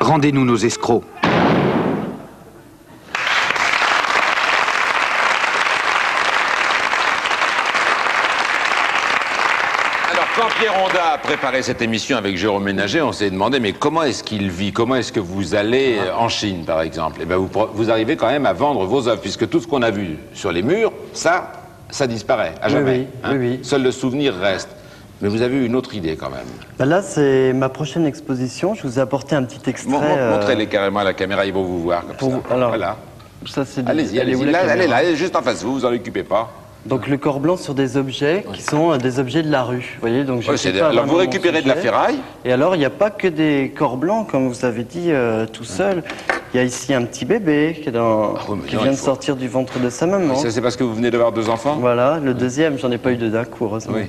Rendez-nous nos escrocs. Alors, quand Pierre Honda a préparé cette émission avec Jérôme Ménager, on s'est demandé, mais comment est-ce qu'il vit? Comment est-ce que vous allez en Chine, par exemple? Eh bien, vous arrivez quand même à vendre vos œuvres, puisque tout ce qu'on a vu sur les murs, ça disparaît, à jamais. Oui. Seul le souvenir reste. Mais vous avez eu une autre idée, quand même. Ben là, c'est ma prochaine exposition. Je vous ai apporté un petit extrait. Montrez-les carrément à la caméra, ils vont vous voir comme ça. Alors, voilà. Ça, c'est Allez-y, elle est là, elle est juste en face de vous, vous en occupez pas. Donc le corps blanc sur des objets qui sont des objets de la rue. Vous voyez, donc alors vous récupérez de la ferraille. Et alors, il n'y a pas que des corps blancs, comme vous avez dit, tout seul. Il y a ici un petit bébé qui vient de sortir du ventre de sa maman. Ça, c'est parce que vous venez d'avoir 2 enfants? Voilà, le deuxième, j'en ai pas eu 2 d'un coup, heureusement. Oui.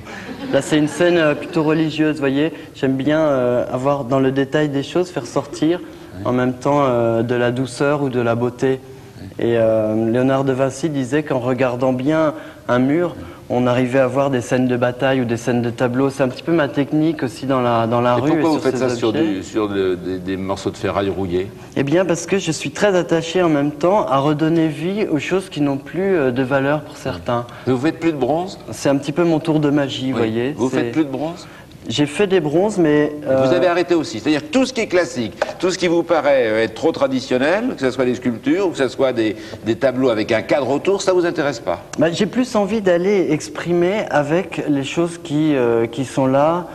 Là, c'est une scène plutôt religieuse, vous voyez. J'aime bien avoir dans le détail des choses, faire sortir en même temps de la douceur ou de la beauté. Et Léonard de Vinci disait qu'en regardant bien un mur, on arrivait à voir des scènes de bataille ou des scènes de tableau. C'est un petit peu ma technique aussi dans la rue. Pourquoi vous sur faites ces ça objets. sur des morceaux de ferraille rouillés? Eh bien, parce que je suis très attaché en même temps à redonner vie aux choses qui n'ont plus de valeur pour certains. Mais vous faites plus de bronze? C'est un petit peu mon tour de magie, vous voyez. Vous faites plus de bronze? J'ai fait des bronzes, mais... Vous avez arrêté aussi. C'est-à-dire que tout ce qui est classique, tout ce qui vous paraît être trop traditionnel, que ce soit des sculptures, ou que ce soit des tableaux avec un cadre autour, ça vous intéresse pas? Bah, j'ai plus envie d'aller exprimer avec les choses qui sont là,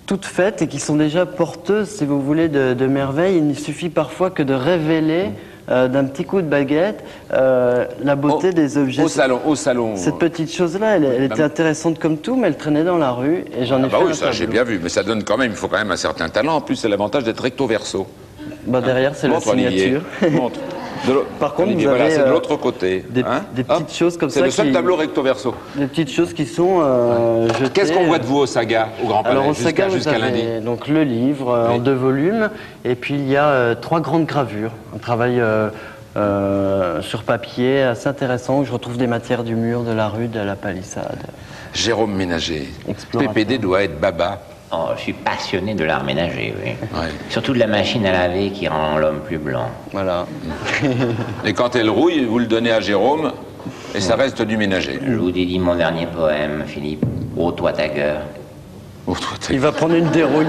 toutes faites et qui sont déjà porteuses, si vous voulez, de merveilles. Il ne suffit parfois que de révéler d'un petit coup de baguette la beauté des objets. Au salon. Cette petite chose-là, elle était intéressante comme tout, mais elle traînait dans la rue et j'en ai fait oui, un ça j'ai tableau. bien vu, mais ça donne quand même, il faut quand même un certain talent. En plus, c'est l'avantage d'être recto verso. Bah, derrière, c'est la Montre, Olivier. signature. Montre. Par contre, Olivier, vous avez, voilà, c'est de l'autre côté. des petites choses comme ça. C'est le seul tableau recto verso. Des petites choses qui sont jetées. Qu'est-ce qu'on voit de vous au Saga, au Grand Palais, Alors au Saga, vous jusqu'à lundi? avez donc le livre en 2 volumes, et puis il y a 3 grandes gravures, un travail sur papier assez intéressant où je retrouve des matières du mur, de la rue, de la palissade. Jérôme Ménager, Explorateur. PPD doit être baba. Oh, je suis passionné de l'art ménager, oui. Ouais. Surtout de la machine à laver qui rend l'homme plus blanc. Voilà. Et quand elle rouille, vous le donnez à Jérôme, et ça reste du ménager. Je vous dédie mon dernier poème, Philippe. Ô toi ta gueule. Oh, toi, t'es- Il va prendre une dérouille.